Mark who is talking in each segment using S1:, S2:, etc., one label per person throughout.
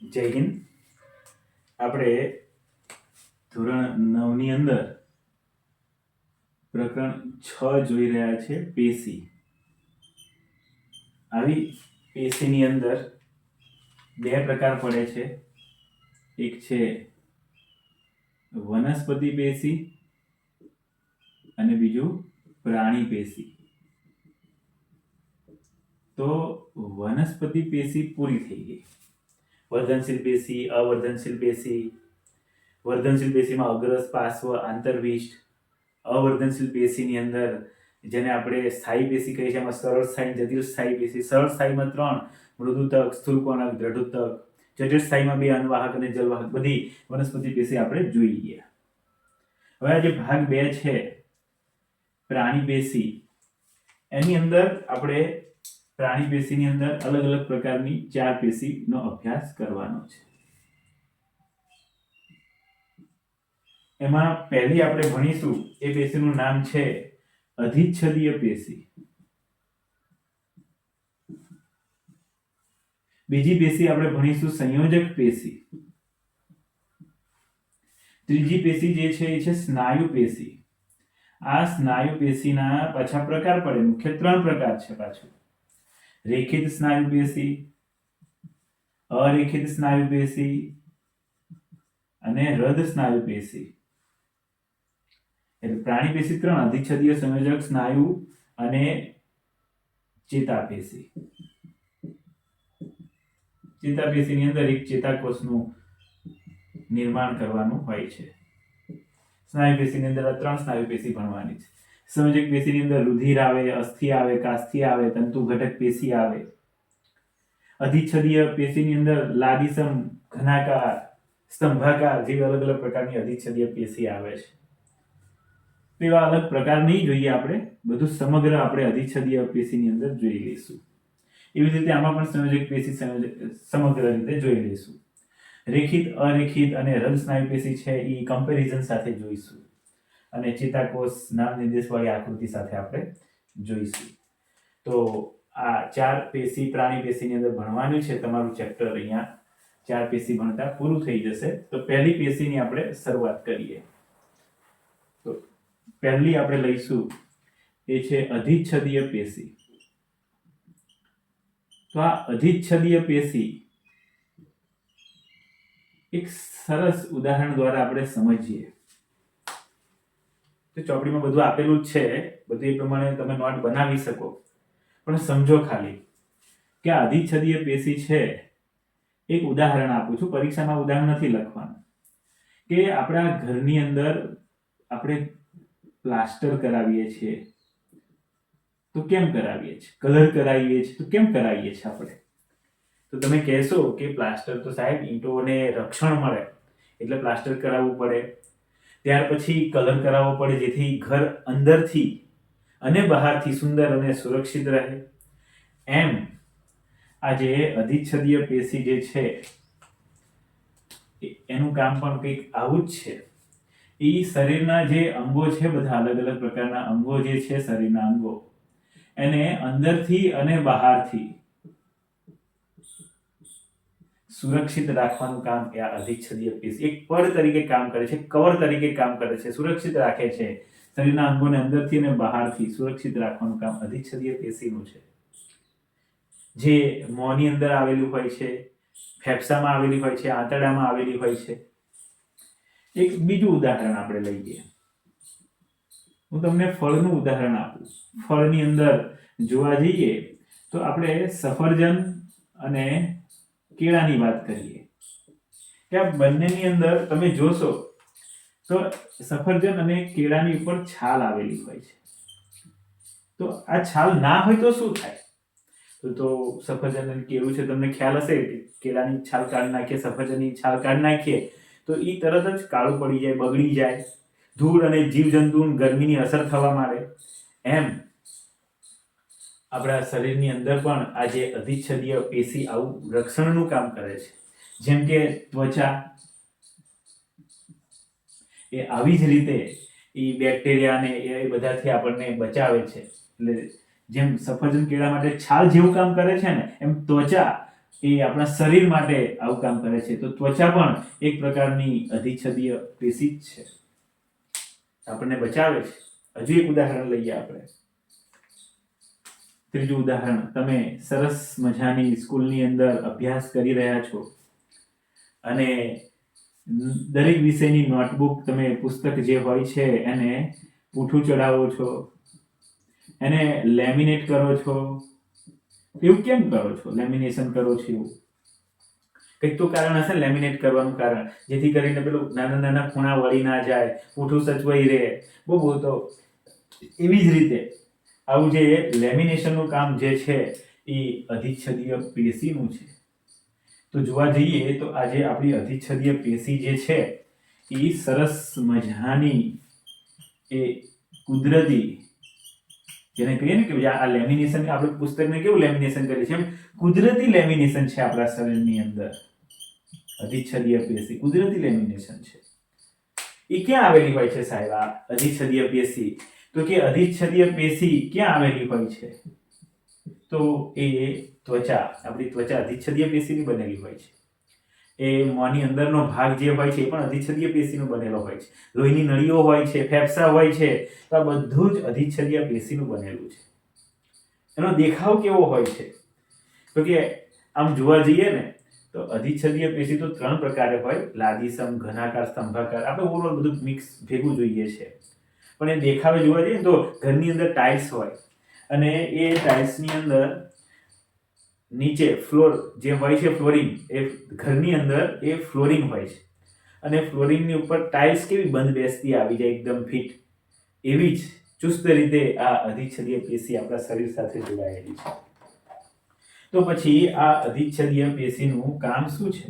S1: જય હિન્દ. આપણે ધોરણ 9 ની અંદર પ્રકરણ 6 જોઈ રહ્યા છે, પેશી. આવી પેશીની અંદર બે પ્રકાર પડે છે. એક છે વનસ્પતિ પેશી અને બીજું પ્રાણી પેશી. તો વનસ્પતિ પેશી પૂરી થઈ ગઈ. વર્ધનશીલ પેશી, અવર્ધનશીલ પેશી. વર્ધનશીલ પેશીમાં અગ્રસ, પાર્શ્વ, આંતરવિષ્ટ. અવર્ધનશીલ પેશીની અંદર જેને આપણે સ્થાયી પેશી કહીએ છીએ, એમાં સરળ સ્થાયી, જટિલ સ્થાયી પેશી. સરળ સ્થાયીમાં 3: મૃદુતક, સ્થૂળકોણક, દ્રઢુતક. જટિલ સ્થાયીમાં 2: અનવાહક અને જલવાહક. બધી વનસ્પતિ પેશી આપણે જોઈ ગયા. હવે આ જે ભાગ 2 છે, પ્રાણી પેશી, એની અંદર આપણે પ્રાણી પેશીની અંદર અલગ અલગ પ્રકારની 4 પેશીનો અભ્યાસ કરવાનો છે. એમાં પહેલી આપણે ભણીશું એ પેશીનું નામ છે અધિચ્છદીય પેશી. બીજી પેશી આપણે ભણીશું સંયોજક પેશી. ત્રીજી પેશી જે છે એ છે સ્નાયુ પેશી. આ સ્નાયુ પેશીના પાછા પ્રકાર પડે, મુખ્ય 3 પ્રકાર છે પાછું: રેખિત સ્નાયુ પેશી, અરેખિત સ્નાયુ પેશી અને હૃદ સ્નાયુ પેશી. એટલે પ્રાણી પેશી 3: અધિચ્છદીય, સંયોજક, સ્નાયુ અને ચેતાપેશી. ચેતાપેશીની અંદર એક ચેતાકોષનું નિર્માણ કરવાનું હોય છે. સ્નાયુ પેશીની અંદર આ 3 સ્નાયુ પેશી ભણવાની છે. સંયોજક પેશીની અંદર રુધિર આવે, અસ્થિ આવે, કાસ્થિ આવે, તંતુ ઘટક પેશી આવે. અધિચ્છદીય પેશીની અંદર લાદીસમ, ઘનાકાર, સ્તંભાકાર જેવી અલગ અલગ પ્રકારની અધિચ્છદીય પેશી આવે છે. તેવા અલગ પ્રકાર નહીં જોઈએ આપણે, બધું સમગ્ર આપણે અધિચ્છદીય પેશીની અંદર જોઈ લઈશું. એવી રીતે આમાં પણ સંયોજક પેશી સમગ્ર રીતે જોઈ લઈશું. રેખિત, અરેખિત અને હૃદ સ્નાયુ પેશી છે એ કમ્પેરિઝન સાથે જોઈશું, અને ચેતાકોષ નામ નિર્દેશવાળી આકૃતિ સાથે આપણે જોઈશું. તો આ 4 પેશી પ્રાણી પેશીની અંદર ભણવાનું છે. તમારું ચેપ્ટર અહીંયા 4 પેશી ભણતા પૂરું થઈ જશે. તો પહેલી પેશીની આપણે શરૂઆત કરીએ. તો પહેલી આપણે લઈશું એ છે અધિચ્છદીય પેશી. તો આ અધિચ્છદીય પેશી એક સરસ ઉદાહરણ દ્વારા આપણે સમજીએ. તો ચોપડીમાં બધું આપેલું જ છે, બધું એ પ્રમાણે તમે નોટ બનાવી શકો, પણ સમજો ખાલી કે આ અધિચ્છદીય પેશી છે. એક ઉદાહરણ આપું છું, પરીક્ષામાં ઉદાહરણ નથી લખવાનું. કે આપણા ઘરની અંદર આપણે પ્લાસ્ટર કરાવીએ છીએ તો કેમ કરાવીએ છીએ? કલર કરાવીએ છીએ તો કેમ કરાવીએ છીએ આપણે? તો તમે કહેશો કે પ્લાસ્ટર તો સાહેબ ઈંટોને રક્ષણ મળે એટલે પ્લાસ્ટર કરાવવું પડે, ત્યાર પછી કલર કરાવવો પડે જેથી ઘર અંદરથી અને બહારથી સુંદર અને સુરક્ષિત રહે. એમ આ જે અધિચ્છદીય પેશી જે છે એનું કામ પણ કંઈક આવું જ છે. એ શરીરના જે અંગો છે, બધા અલગ અલગ પ્રકારના અંગો જે છે, શરીરના અંગો, એને અંદરથી અને બહારથી સુરક્ષિત રાખવાનું કામ એ અધિચ્છદીય પેશી એક પડ તરીકે કામ કરે છે, કવર તરીકે કામ કરે છે, સુરક્ષિત રાખે છે. શરીરના અંગોને અંદરથી અને બહારથી સુરક્ષિત રાખવાનું કામ અધિચ્છદીય પેશીનું છે. જે મોંની અંદર આવેલું હોય છે, ફેફસામાં આવેલી હોય છે, આંતરડામાં આવેલી હોય છે. એક બીજું ઉદાહરણ આપણે લઈએ. હું તમને ફળનું ઉદાહરણ આપું. ફળની અંદર જોવા જઈએ તો આપણે સફરજન અને કેળાની વાત કરીએ કે આ બંનેની અંદર તમે જોશો તો સફરજન અને કેળાની ઉપર છાલ આવેલી હોય છે. તો આ છાલ ના હોય તો શું થાય? તો સફરજન અને કેળું છે, તમને ખ્યાલ હશે કે કેળાની છાલ કાઢી નાખીએ, સફરજનની છાલ કાઢી નાખીએ તો એ તરત જ કાળું પડી જાય, બગડી જાય, ધૂળ અને જીવજંતુ ગરમીની અસર થવા માંડે. એમ આપણા શરીરની અંદર પણ આ જે અધિચ્છદીય પેશી આવું રક્ષણનું કામ કરે છે. જેમ કે ત્વચા, એ આવી જ રીતે એ બેક્ટેરિયાને એ બધાથી આપણને બચાવે છે. એટલે જેમ સફરજન કેળા માટે છાલ જેવું કામ કરે છે ને, એમ ત્વચા એ આપણા શરીર માટે આવું કામ કરે છે. તો ત્વચા પણ એક પ્રકારની અધિચ્છદીય પેશી જ છે, આપણને બચાવે છે. હજુ એક ઉદાહરણ લઈએ આપણે. ત્રીજું ઉદાહરણ, તમે સરસ મજાની સ્કૂલની અંદર અભ્યાસ કરી રહ્યા છો અને દરેક વિષયની નોટબુક, તમે પુસ્તક જે હોય છે એને પૂઠું ચડાવો છો, એને લેમિનેટ કરો છો. એવું કેમ કરો છો? લેમિનેશન કરો છો એવું કંઈક તો કારણ હશે લેમિનેટ કરવાનું કારણ, જેથી કરીને પેલું નાના નાના ખૂણા વળી ના જાય, પૂઠું સચવાઈ રહે. બહુ તો એવી જ રીતે આવું જે લેમિનેશનનું કામ જે છે એ અધિચ્છદીય પેશીનું છે. તો જોવા જઈએ તો આજે આપણી અધિચ્છદીય પેશી જે છે એ સરસ મજાની એ કુદરતી, જેને કહીએ ને કે આ લેમિનેશન, આપણે પુસ્તકને કેવું લેમિનેશન કરીએ છીએ, એમ કુદરતી લેમિનેશન છે આપણા શરીરની અંદર. અધિચ્છદીય પેશી કુદરતી લેમિનેશન છે. એ ક્યાં આવેલી હોય છે સાહેબ આ અધિચ્છદીય પેશી? તો કે અધિચ્છદીય પેશી ક્યાં આવેલી હોય છે? તો એ ત્વચા, આપણી ત્વચા અધિચ્છદીય પેશીની બનેલી હોય છે. એ મોંની અંદરનો ભાગ જે હોય છે એ પણ અધિચ્છદીય પેશીનો બનેલો હોય છે. લોહીની નળીઓ હોય છે, ફેફસા હોય છે, તો આ બધું જ અધિચ્છદીય પેશીનું બનેલું છે. એનો દેખાવ કેવો હોય છે? તો કે આમ જોવા જઈએ ને તો અધિચ્છદીય પેશી તો 3 પ્રકારે હોય: લાદીસમ, ઘનાકાર, સ્તંભાકાર. આપણે ઓવરઓલ બધું મિક્સ ભેગું જોઈએ છે. પણ એ દેખાવે જોવા જઈએ તો ઘરની અંદર ટાઇલ્સ હોય અને એ ટાઇલ્સની અંદર નીચે ફ્લોર જે હોય છે, ફ્લોરિંગ, એ ઘરની અંદર એ ફ્લોરિંગ હોય છે અને ફ્લોરિંગની ઉપર ટાઇલ્સ કેવી બંધ બેસતી આવી જાય એકદમ ફિટ, એવી જ ચુસ્ત રીતે આ અધિચ્છદીય પેશી આપણા શરીર સાથે જોડાયેલી છે. તો પછી આ અધિચ્છદીય પેશીનું કામ શું છે?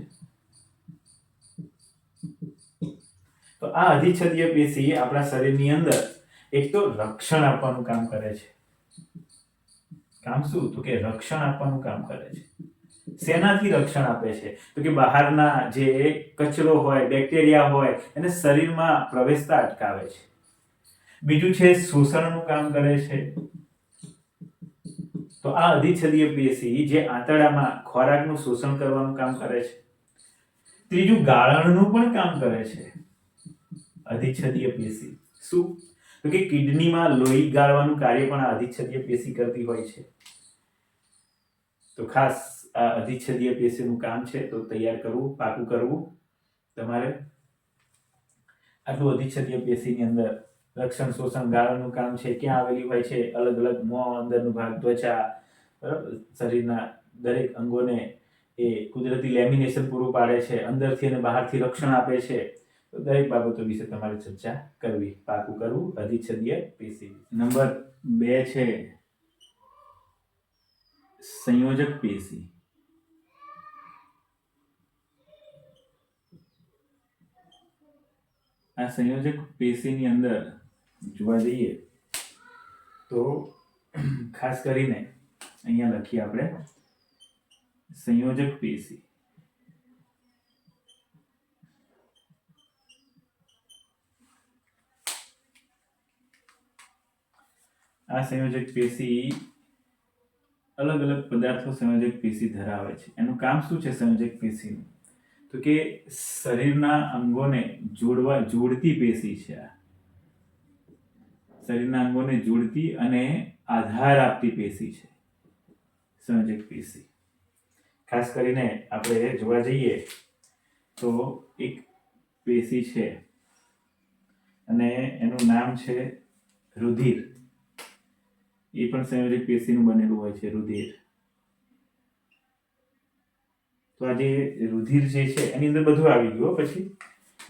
S1: તો આ અધિચ્છદીય પેશી આપણા શરીરની અંદર એક તો રક્ષણ આપવાનું કામ કરે છે. કામ શું? તો કે રક્ષણ આપવાનું કામ કરે છે. શેનાથી રક્ષણ આપે છે? તો કે બહારના જે કચરો હોય, બેક્ટેરિયા હોય, એને શરીરમાં પ્રવેશતા અટકાવે છે. બીજું છે શોષણનું કામ કરે છે. તો આ અધિચ્છદીય પેશી જે આંતરડામાં ખોરાકનું શોષણ કરવાનું કામ કરે છે. ત્રીજું ગાળણનું પણ કામ કરે છે અધિચ્છદીય પેશી. શું? તો કે કિડનીમાં લોહી ગાળવાનું કાર્ય પણ આ અધિચ્છદીય પેશી કરતી હોય છે. તો ખાસ આ અધિચ્છદીય પેશીનું કામ છે તો તૈયાર કરવું, પાકું કરવું તમારે. આટલું અધિચ્છદીય પેશીની અંદર રક્ષણ, શોષણ, ગાળણનું કામ છે. ક્યાં આવેલી હોય છે? અલગ અલગ મોં, અંદરનું ભાગ, ત્વચા, બરાબર, શરીરના દરેક અંગોને એ કુદરતી લેમિનેશન પૂરું પાડે છે, અંદરથી અને બહારથી રક્ષણ આપે છે. તો દરેક બાબતો વિશે તમારે ચર્ચા કરવી, પાકું કરવું અધિચ્છદીય પેશી. નંબર 2 છે સંયોજક પેશી. આ સંયોજક પેશીની અંદર જોવા જઈએ તો ખાસ કરીને અહીંયા લખીએ આપણે સંયોજક પેશી. આ સંયોજક પેશી અલગ અલગ પદાર્થો સંયોજક પેશી ધરાવે છે. એનું કામ શું છે સંયોજક પેશીનું? તો કે શરીરના અંગોને જોડતી પેશી છે. શરીરના અંગોને જોડતી અને આધાર આપતી પેશી છે સંયોજક પેશી. ખાસ કરીને આપણે જોવા જઈએ તો એક પેશી છે અને એનું નામ છે રુધિર. એ પણ સંયોજક પેશીનું બનેલું હોય છે, રુધિર. તો આ જે રુધિર જે છે એની અંદર બધું આવી ગયું. પછી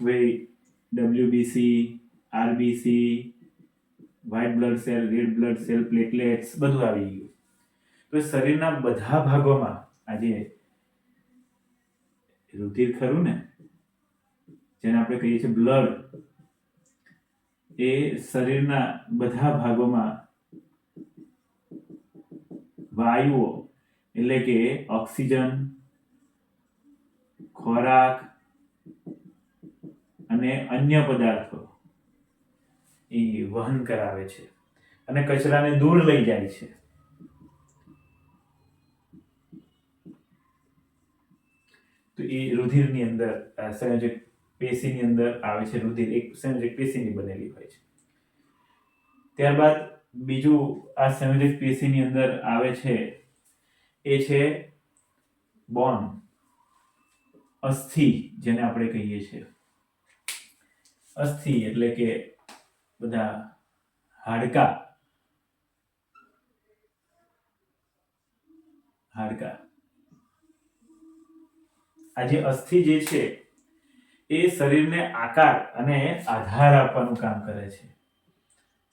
S1: ભાઈ WBC, RBC, white blood cell, red blood cell, platelets બધું આવી ગયું. તો શરીરના બધા ભાગોમાં આજે રુધિર ખરું ને, જેને આપણે કહીએ છીએ બ્લડ, એ શરીરના બધા ભાગોમાં વાયુઓ એટલે કે ઓક્સિજન, ખોરાક અને અન્ય પદાર્થો એ વહન કરાવે છે અને કચરાને દૂર લઈ જાય છે. તો એ રુધિરની અંદર સંયોજક પેશીની અંદર આવે છે. રુધિર એક સંયોજક પેશીની બનેલી હોય છે. ત્યારબાદ બીજું આ સંયોજક પેશીની અંદર આવે છે એ છે બોન, અસ્થિ, જેને આપણે કહીએ છીએ. અસ્થિ એટલે કે બધા હાડકા. આ જે અસ્થિ જે છે એ શરીરને આકાર અને આધાર આપવાનું કામ કરે છે.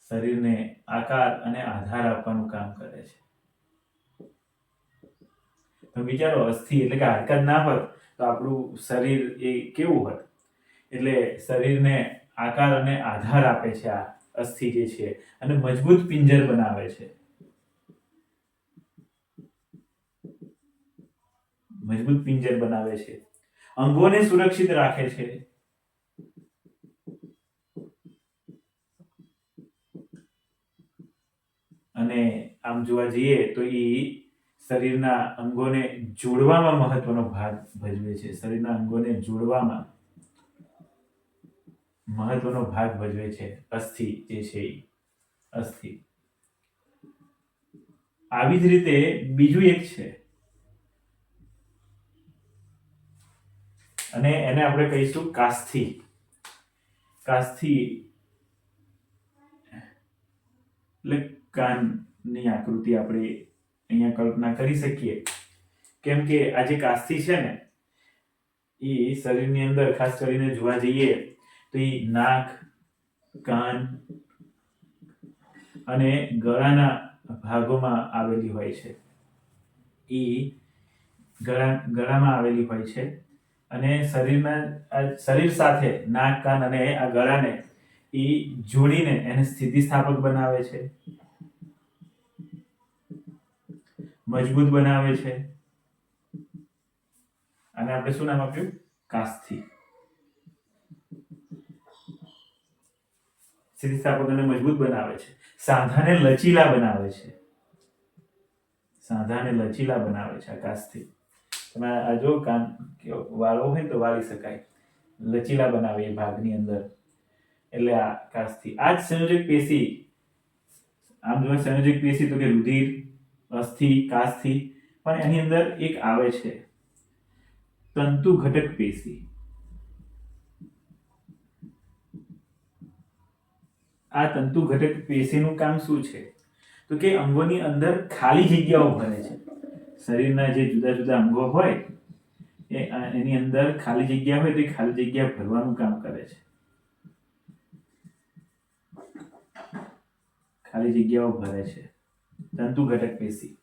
S1: શરીરને આકાર અને આધાર આપવાનું કામ કરે છે. તો વિચારો, અસ્થિ એટલે કે હાડકા જ ના હોત તો આપણું શરીર એ કેવું હોત? એટલે શરીરને આકાર અને આધાર આપે છે આ અસ્થિ જે છે, અને મજબૂત પિંજર બનાવે છે. મજબૂત પિંજર બનાવે છે. અંગોને સુરક્ષિત રાખે છે. અને આમ જોવા જઈએ તો એ શરીરના અંગોને જોડવામાં મહત્વનો ભાગ ભજવે છે. શરીરના અંગોને જોડવામાં મહત્વનો ભાગ ભજવે છે અસ્થિ જે છે એ. અસ્થિ. આવી જ રીતે બીજું એક છે, અને એને આપણે કહીશું કાસ્થિ. કાસ્થિ એટલે કાનની આકૃતિ આપણે અહીંયા કલ્પના કરી શકીએ, કેમ કે આ જે કાસ્થિ છે ને એ શરીરની અંદર ખાસ કરીને જોવા જઈએ તો એ નાક, કાન અને ગળાના ભાગોમાં આવેલી હોય છે. એ ગળામાં આવેલી હોય છે, અને શરીર સાથે નાક, કાન અને આ ગળાને એ જોડીને એને સ્થિતિસ્થાપક બનાવે છે, મજબૂત બનાવે છે. અને આપણે શું નામ આપ્યું? કાસ્થિ. સ્થિતિસ્થાપક અને મજબૂત બનાવે છે. સાંધાને લચીલા બનાવે છે. સાંધાને લચીલા બનાવે છે આ કાસ્થિ. તમે આ જો કાન વાળો હોય તો વાળી શકાય, લચીલા બનાવે એ ભાગની અંદર. એટલે આ કાસ્થિ. આ જ સંયોજક પેશી, આમ જો સંયોજક પેશી તો કે રુધિર, અસ્થિ, કાસ્થિ, પણ એની અંદર એક આવે છે તંતુ ઘટક પેશી. આ તંતુ ઘટક પેશીનું કામ શું છે? તો કે અંગોની અંદર ખાલી જગ્યાઓ ભરે છે. શરીરના જે જુદા જુદા અંગો હોય એની અંદર ખાલી જગ્યા હોય તો એ ખાલી જગ્યા ભરવાનું કામ કરે છે. ખાલી જગ્યાઓ ભરે છે તંતુ ઘટક પેશી.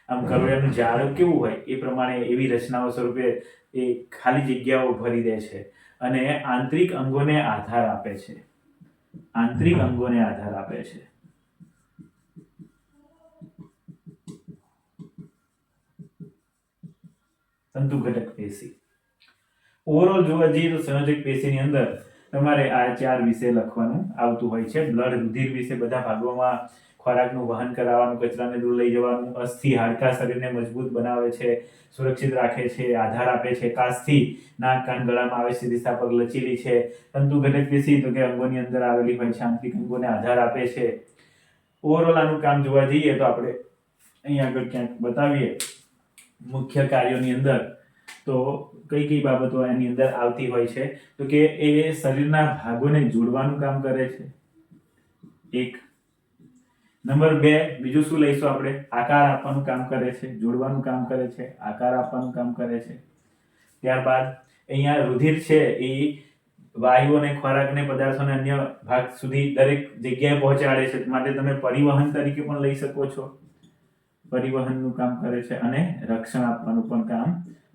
S1: આમ કરોળિયાનું ઝાડ કેવું હોય એ પ્રમાણે એવી રચનાઓ સ્વરૂપે એ ખાલી જગ્યાઓ ભરી દે છે, અને આંતરિક અંગોને આધાર આપે છે. આંતરિક અંગોને આધાર આપે છે. તંતુ ઘટક પેશી. ઓવરઓલ જોવા જઈએ તો સંયોજક પેશીની અંદર તમારે આ 4 વિશે લખવાનું આવતું હોય છે. બ્લડ, રુધિર વિશે બધા ભાગોમાં ખોરાકનું વહન કરાવવાનું, કચરાને દૂર લઈ જવાનું. અસ્થિ, હાડકા શરીરને મજબૂત બનાવે છે, સુરક્ષિત રાખે છે, આધાર આપે છે. કાસ્થિ, નાક, કાન, ગળામાં આવે છે, સ્થિતિસ્થાપક, લચીલી છે. તંતુ ઘટક પેશી તો કે અંગોની અંદર આવેલી હોય છે, આંતરિક અંગોને આધાર આપે છે. ઓવરઓલ આનું કામ જોવા જઈએ તો આપણે અહીંયા આગળ ક્યાંક બતાવીએ મુખ્ય કાર્યોની અંદર, તો કઈ કઈ બાબતો એની અંદર આવતી હોય છે? તો કે એ શરીરના ભાગોને જોડવાનું કામ કરે છે. 1 નંબર 2, બીજું શું લઈશું આપણે? આકાર આપવાનું કામ કરે છે, જોડવાનું કામ કરે છે, આકાર આપવાનું કામ કરે છે. ત્યારબાદ અહીંયા રુધિર છે એ વાયુ અને ખોરાકને, પદાર્થોને અન્ય ભાગ સુધી દરેક જગ્યાએ પહોંચાડે છે, માટે તમે પરિવહન તરીકે પણ લઈ શકો છો. પરિવહનનું કામ કરે છે અને રક્ષણ આપવાનું પણ કામ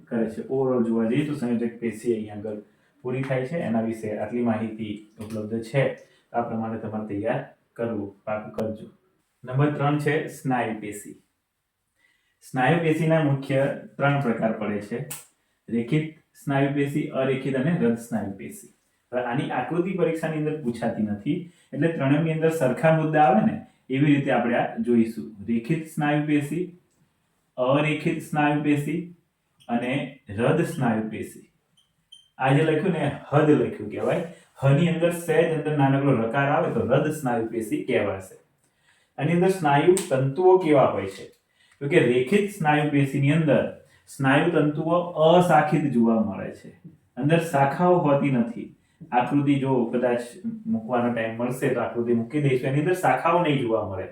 S1: કરે છે. ઓવરઓલ જોવા જઈએ તો સંયોજક પેશી અહીંયા આગળ પૂરી થાય છે. એના વિશે આટલી માહિતી ઉપલબ્ધ છે. આ પ્રમાણે તમારે તૈયાર કરવું, પાકું કરજો. નંબર 3 છે સ્નાયુ પેશી. સ્નાયુ પેશીના મુખ્ય 3 પ્રકાર પડે છે: રેખિત સ્નાયુ પેશી, અરેખિત અને રદ સ્નાયુ પેશી. આની આકૃતિ પરીક્ષાની અંદર પૂછાતી નથી, એટલે ત્રણેયની અંદર સરખા મુદ્દા આવે ને એવી રીતે આપણે આ જોઈશું. રેખિત સ્નાયુ પેશી, અરેખિત સ્નાયુ પેશી અને હૃદ સ્નાયુ પેશી. આ જે લખ્યું ને હદ લખ્યું કહેવાય. હની અંદર સહેજ અંદર નાનકડો રકાર આવે તો હૃદ સ્નાયુ પેશી કહેવાશે. આની અંદર સ્નાયુ તંતુઓ કેવા હોય છે? તો કે રેખિત સ્નાયુ પેશીની અંદર સ્નાયુ તંતુઓ અશાખિત જોવા મળે છે. અંદર શાખાઓ હોતી નથી. આકૃતિ જો કદાચ મૂકવાનો ટાઈમ મળશે તો આકૃતિ મૂકી દઈશું. એની અંદર શાખાઓ નહીં જોવા મળે.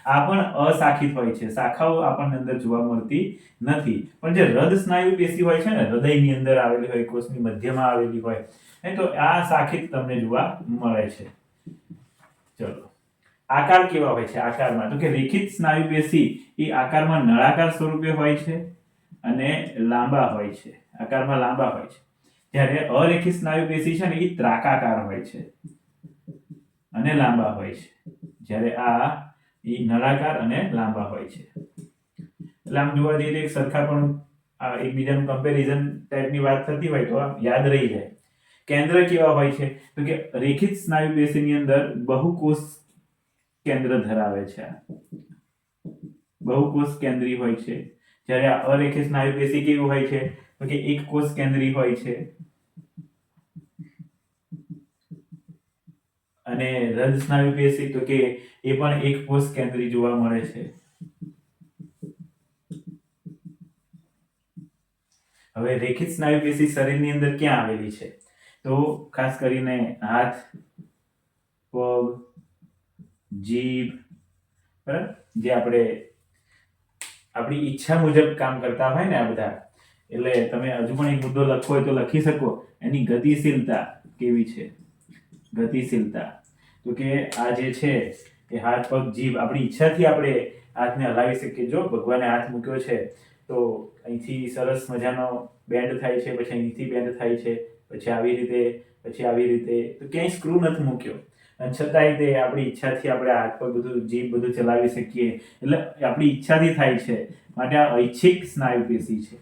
S1: આ પણ અશાખિત હોય છે. શાખાઓ આપણને અંદર જોવા મળતી નથી. પણ જે હૃદ સ્નાયુ પેશી હોય છે ને, હૃદયની અંદર આવેલી હોય, કોષની મધ્યમાં આવેલી હોય, તો આ શાખિત તમને જોવા મળે છે. ચલો, આકાર કેવા હોય છે? આકારમાં તો કે રેખિત સ્નાયુ પેશી એ આકારમાં નળાકાર સ્વરૂપે હોય છે અને લાંબા હોય છે. આકારમાં લાંબા હોય છે. જ્યારે અરેખિત સ્નાયુ પેશી છે ને એ ત્રાકાકાર હોય છે અને લાંબા હોય છે. જ્યારે આ એ નળાકાર અને લાંબા હોય છે. એટલે આમ જોવા જઈએ તો એક સરખા પણ એકબીજાનું કમ્પેરિઝન ટાઈપની વાત થતી હોય તો આમ યાદ રહી જાય. કેન્દ્ર કેવા હોય છે? તો કે રેખિત સ્નાયુ પેશીની અંદર બહુકોષ કેન્દ્ર ધરાવે છે. બહુકોષ કેન્દ્રી હોય છે. જ્યારે આ અરેખિત સ્નાયુ પેશી કેવી હોય છે? તો કે એક કોષ કેન્દ્રી હોય છે. અને હૃદ સ્નાયુ પેશી તો કે એ પણ એક કોષ કેન્દ્રી જોવા મળે છે. હવે રેખિત સ્નાયુ પેશી શરીરની અંદર ક્યાં આવેલી છે? તો ખાસ કરીને હાથ, પગ, જીભ, બરાબર, જે આપણે આપણી ઈચ્છા મુજબ કામ કરતા હોય ને આ બધા, એટલે તમે હજુ પણ એક મુદ્દો લખવો હોય તો લખી શકો. એની ગતિશીલતા કેવી છે? ગતિશીલતા તો કે આ જે છે કે હાથ, પગ, જીભ, આપણી ઈચ્છાથી આપણે હાથને હલાવી શકીએ. જો ભગવાને હાથ મૂક્યો છે તો અહીંથી સરસ મજાનો બેન્ડ થાય છે, પછી અહીંથી બેન્ડ થાય છે, પછી આવી રીતે, પછી આવી રીતે, તો ક્યાંય સ્ક્રૂ નથી મૂક્યો અને છતાંય તે આપણી ઈચ્છાથી આપણે હાથ પગ બધું, જીભ બધું ચલાવી શકીએ. એટલે આપણી ઈચ્છાથી થાય છે. માટે આ ઐચ્છિક સ્નાયુ પેશી છે.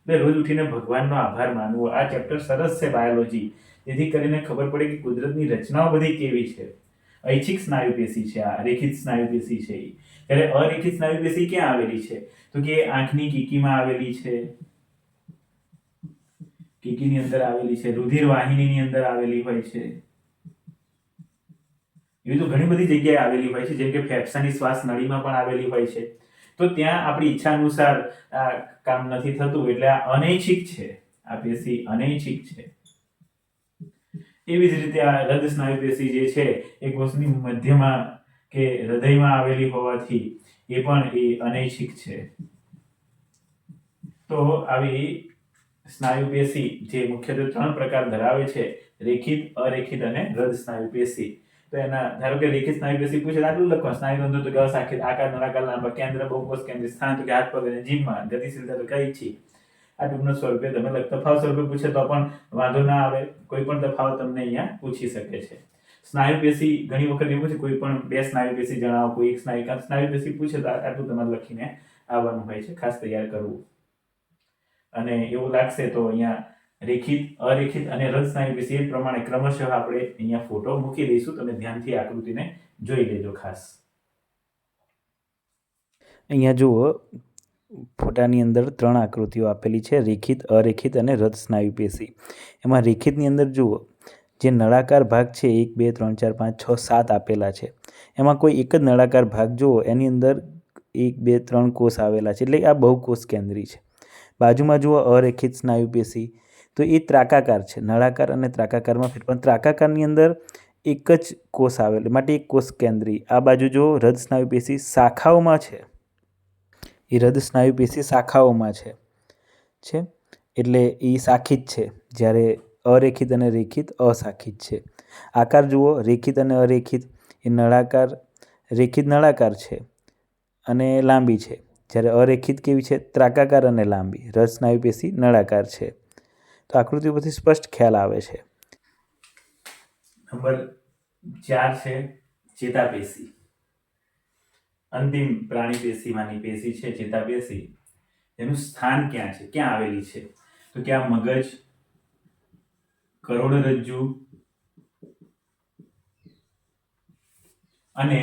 S1: એટલે રોજ ઉઠીને ભગવાનનો આભાર માનવો. આ ચેપ્ટર સરસ છે બાયોલોજી, જેથી કરીને ખબર પડે કે કુદરતની રચનાઓ બધી કેવી છે. ઐચ્છિક સ્નાયુ પેશી છે આ, રેખિત સ્નાયુ પેશી છે. ત્યારે અરેખિત સ્નાયુ પેશી ક્યાં આવેલી છે? તો કે આંખની કીકીમાં આવેલી છે. કીકીની અંદર આવેલી છે. રુધિર વાહિનીની અંદર આવેલી હોય છે. એવી તો ઘણી બધી જગ્યાએ આવેલી હોય છે. જેમ કે ફેફસાની શ્વાસ નળીમાં પણ આવેલી હોય છે. તો ત્યાં આપણી ઈચ્છા અનુસાર કામ નથી થતું, એટલે આ અનૈચ્છિક છે. આ પેશી અનૈચ્છિક છે. એવી જ રીતે આ હૃદ સ્નાયુ પેશી જે છે એ કોષની મધ્યમાં કે હૃદયમાં આવેલી હોવાથી એ પણ અનૈચ્છિક છે. તો આવી સ્નાયુ પેશી જે મુખ્યત્વે 3 પ્રકાર ધરાવે છે: રેખિત, અરેખિત અને હૃદ સ્નાયુ પેશી. તો એના ધારો કે રેખિત સ્નાયુ પેશી પૂછે તો આટલું લખવાનું: સ્નાયુ તંતુ તો કે અશાખિત, આકાર નળાકાર, લાંબા, કેન્દ્ર બહુકોષ કેન્દ્રી, સ્થાન તો કે હાથ પગ અને જીભમાં, ગતિશીલતા તો કે ઐચ્છિક. આ ટૂંકના સ્વરૂપે તમે તફાવત સ્વરૂપે પૂછે તો પણ વાંધો ના આવે. કોઈ પણ તફાવત તમને અહીંયા પૂછી શકે છે. સ્નાયુ પેશી ઘણી વખત એવું છે, કોઈ પણ 2 સ્નાયુ પેશી જણાવો, કોઈ એક સ્નાયુ પેશી પૂછે તો આટલું તમારે લખીને આવવાનું હોય છે. ખાસ તૈયાર કરવું. અને એવું લાગશે તો અહીંયા રેખિત, અરેખિત અને હૃદ સ્નાયુ પેશી એ પ્રમાણે ક્રમશઃ આપણે અહીંયા ફોટો મૂકી દઈશું. તમે ધ્યાનથી આકૃતિને જોઈ લેજો ખાસ. અહીંયા જુઓ, ફોટાની અંદર 3 આકૃતિઓ આપેલી છે: રેખિત, અરેખિત અને હૃદ સ્નાયુ પેશી. એમાં રેખિતની અંદર જુઓ, જે નળાકાર ભાગ છે 1 2 3 4 5 6 7 આપેલા છે. એમાં કોઈ એક જ નળાકાર ભાગ જુઓ, એની અંદર 1 2 3 કોષ આવેલા છે, એટલે આ બહુકોષ કેન્દ્રી છે. બાજુમાં જુઓ અરેખિત સ્નાયુ પેશી, તો એ ત્રાકાકાર છે. નળાકાર અને ત્રાકાકારમાં ફેર, પણ ત્રાકાકારની અંદર એક જ કોષ આવેલો, માટે એક કોષ કેન્દ્રી. આ બાજુ જુઓ, હૃદ સ્નાયુ પેશી શાખાઓમાં છે. એ હૃદ સ્નાયુ પેશી શાખાઓમાં છે, એટલે એ શાખિત છે. જ્યારે અરેખિત અને રેખિત અશાખિત છે. આકાર જુઓ, રેખિત અને અરેખિત એ નળાકાર, રેખિત નળાકાર છે અને લાંબી છે. જ્યારે અરેખિત કેવી છે? ત્રાકાકાર અને લાંબી. હૃદ સ્નાયુ પેશી નળાકાર છે. તો આકૃતિ પરથી સ્પષ્ટ ખ્યાલ આવે છે. નંબર 4 છે ચેતાપેશી. અંતિમ પ્રાણી પેશીમાંની પેશી છે ચેતાપેશી. એનું સ્થાન ક્યાં છે? ક્યાં આવેલી છે? તો કે આ મગજ, કરોડરજ્જુ અને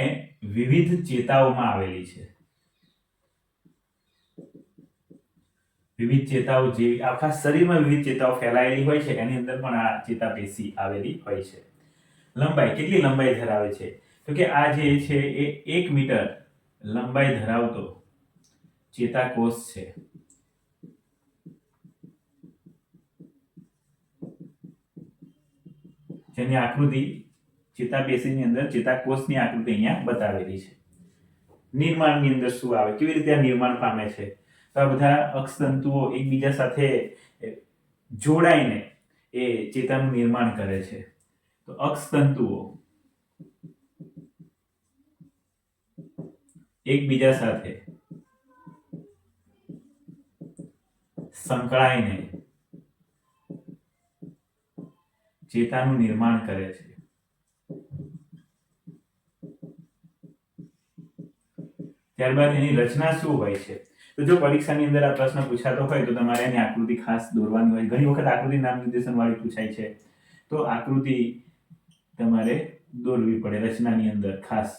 S1: વિવિધ ચેતાઓમાં આવેલી છે. વિવિધ ચેતાઓ જેવી આખા શરીરમાં વિવિધ ચેતાઓ ફેલાયેલી હોય છે, એની અંદર પણ આ ચેતાપેશી આવેલી હોય છે. લંબાઈ, કેટલી લંબાઈ ધરાવે છે? તો કે આ જે છે એ 1 મીટર લંબાઈ ધરાવતો ચેતાકોષ છે. જેની આકૃતિ ચેતાપેશીની અંદર ચેતાકોષની આકૃતિ અહીંયા બતાવેલી છે. નિર્માણની અંદર શું આવે, કેવી રીતે આ નિર્માણ પામે છે? તો આ બધા અક્ષતંતુઓ એકબીજા સાથે જોડાઈને એ ચેતાનું નિર્માણ કરે છે. તો અક્ષતંતુઓ એકબીજા સાથે સંકળાઈને ચેતાનું નિર્માણ કરે છે. ત્યારબાદ એની રચના શું હોય છે? તો જો પરીક્ષાની અંદર આ પ્રશ્ન પૂછાતો હોય તો તમારે એની આકૃતિ ખાસ દોરવાની હોય. ઘણી વખત આકૃતિ નામ નિર્દેશન વાળી પૂછાય છે, તો આકૃતિ તમારે દોરવી પડે રચનાની અંદર. ખાસ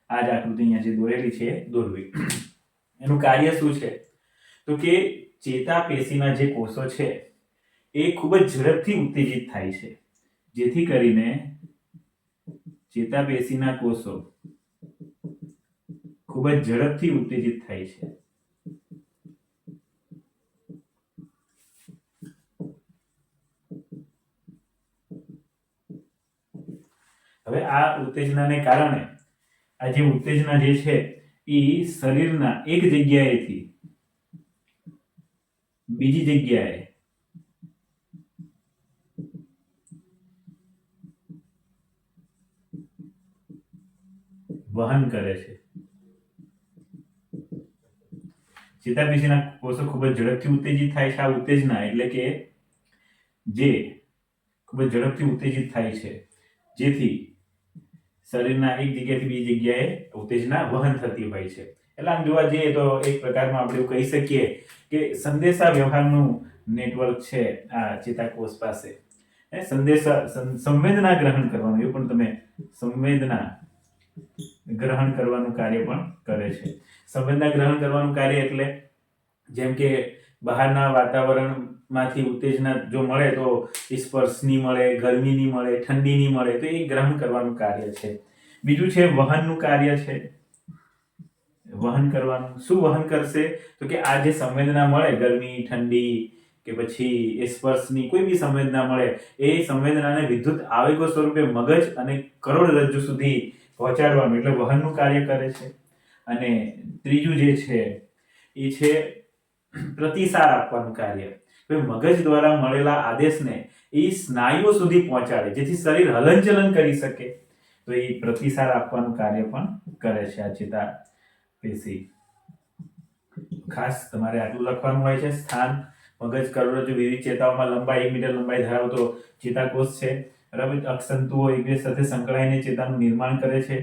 S1: આ જ આકૃતિ અહીંયા જે દોરેલી છે દોરવી. એનું કાર્ય શું છે? તો કે ચેતાપેશીના જે કોષો છે એ ખૂબ જ ઝડપથી ઉત્તેજિત થાય છે, જેથી કરીને ચેતાપેશીના કોષો ખૂબ જ ઝડપથી ઉત્તેજિત થાય છે. હવે આ ઉત્તેજનાને કારણે આ જે ઉત્તેજના જે છે એ શરીરના એક જગ્યાએથી બીજી જગ્યાએ વહન કરે છે. ચેતાપેશીના કોષો ખૂબ જ ઝડપથી ઉત્તેજિત થાય છે. આ ઉત્તેજના એટલે કે જે ખૂબ જ ઝડપથી ઉત્તેજિત થાય છે, જેથી શરીરના એક જગ્યાએથી બીજી જગ્યાએ ઉત્તેજના વહન થતી હોય છે. એટલે આમ જોવા જઈએ તો એક પ્રકારમાં આપણે એવું કહી શકીએ કે સંદેશા વ્યવહારનું નેટવર્ક છે આ ચેતાકોષ પાસે. સંવેદના ગ્રહણ કરવાનું, એ પણ તમે સંવેદના ગ્રહણ કરવાનું કાર્ય પણ કરે છે. સંવેદના ગ્રહણ કરવાનું કાર્ય એટલે જેમ કે બહારના વાતાવરણમાંથી ઉત્તેજના જો મળે તો સ્પર્શની મળે, ગરમીની મળે, ઠંડીની મળે, તો એ ગ્રહણ કરવાનું કાર્ય છે. બીજું છે વહનનું કાર્ય છે. વહન કરવાનું. શું વહન કરશે? તો કે આ જે સંવેદના મળે, ગરમી, ઠંડી કે પછી સ્પર્શની કોઈ બી સંવેદના મળે, એ સંવેદનાને વિદ્યુત આવેગો સ્વરૂપે મગજ અને કરોડરજ્જુ સુધી પહોંચાડવાનું એટલે વહનનું કાર્ય કરે છે. અને ત્રીજું જે છે એ છે પ્રતિસાદ આપવાનું કાર્ય. મગજ દ્વારા મળેલા આદેશને એ સ્નાયુઓ સુધી પહોંચાડે, જેથી શરીર હલનચલન કરી શકે. તો એ પ્રતિસાદ આપવાનું કાર્ય પણ કરે છે આ ચેતાપેશી. ખાસ તમારે આટલું લખવાનું હોય છે. સ્થાન મગજ, કરોડરજ્જુ, વિવિધ ચેતાઓમાં લંબાઈ 1 મીટર લંબાઈ ધરાવતો ચેતાકોષ છે. બરાબર. અક્ષતંતુઓ એકબીજા સાથે સંકળાઈને ચેતાનું નિર્માણ કરે છે.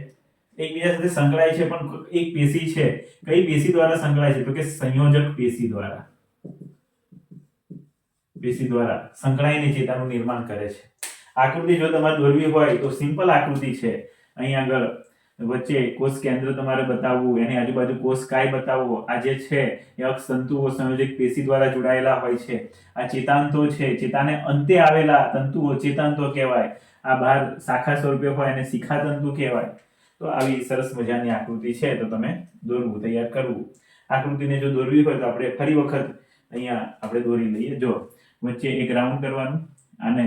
S1: એકબીજા સાથે સંકળાય છે, પણ એક પેશી છે. કઈ પેશી દ્વારા સંકળાય છે? તો કે સંયોજક પેશી દ્વારા. પેશી દ્વારા સંકળાઈને ચેતાનું નિર્માણ કરે છે. આકૃતિ જો તમારે દોરવી હોય તો સિમ્પલ આકૃતિ છે. અહીં આગળ વચ્ચે કોષ કેન્દ્ર તમારે બતાવવું, એની આજુબાજુ કોષ કાય બતાવવો. આ જે છે એ અક્ષતંતુઓ સંયોજક પેશી દ્વારા જોડાયેલા હોય છે. આ ચેતાંતો છે, ચેતાને અંતે આવેલા તંતુઓ ચેતાંતો કહેવાય. આ બહાર શાખા સ્વરૂપે હોય અને શિખાતંતુ કહેવાય. તો આવી સરસ મજાની આકૃતિ છે, તો તમે દોરવું, તૈયાર કરવું. આકૃતિને જો દોરવી હોય તો આપણે ફરી વખત અહીંયા આપણે દોરી લઈએ. જો વચ્ચે એક રાઉન્ડ કરવાનું અને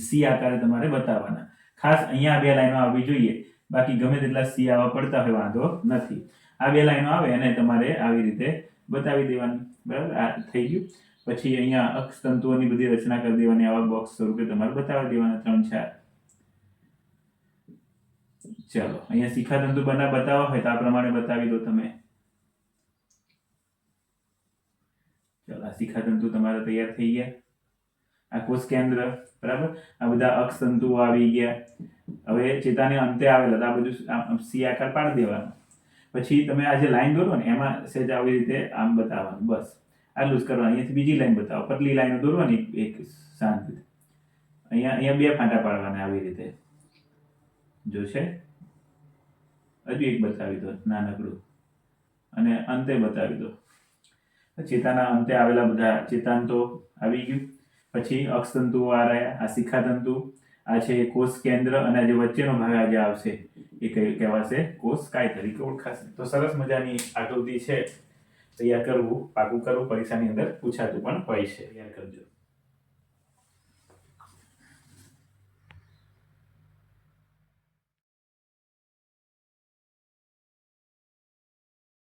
S1: સી આકારે તમારે બતાવવાના. ખાસ અહીંયા 2 લાઈનો આવવી જોઈએ, બાકી ગમે તેટલા સી આવા પડતા હોય વાંધો નથી. આ 2 લાઈનો આવે અને તમારે આવી રીતે બતાવી દેવાની. બરાબર. આ થઈ ગયું. પછી અહીંયા અક્ષતંતુઓની બધી રચના કરી દેવાની. આવા બોક્સ સ્વરૂપે તમારે બતાવી દેવાના 3-4. ચલો, અહીંયા શિખાતંતુ બતાવવા હોય તો આ પ્રમાણે બતાવી દો તમે. ચલો, આ શિખાતંતુ તમારા તૈયાર થઈ ગયા. આ કોષ કેન્દ્ર. બરાબર. આ બધા અક્ષતંતુઓ આવી ગયા. હવે ચેતાને અંતે આવેલા આ બધું સી આકાર પાડી દેવાનો. પછી તમે આ જે લાઈન દોરો ને એમાં સહેજ આવી રીતે આમ બતાવવાનું. બસ આટલું જ કરવાનું. અહીંયાથી બીજી લાઈન બતાવો. પતલી લાઈન દોરવાની એક શાંતિ. અહીંયા 2 ફાંટા પાડવાના આવી રીતે. જોશે? હજુ એક બતાવી દો નાનકડું, અને અંતે બતાવી દો. ચેતાના અંતે આવેલા બધા ચેતાંતો આવી ગયું. પછી અક્ષતંતુઓ આ રહ્યા, આ શિખાતંતુ, આ છે કોષ કેન્દ્ર, અને જે વચ્ચેનો ભાગ આજે આવશે એ કહેવાશે કોષકાય તરીકે ઓળખાશે. તો સરસ મજાની આકૃતિ છે, તૈયાર કરવું, પાકું કરવું, પરીક્ષાની અંદર પૂછાતું પણ હોય છે, તૈયાર કરજો.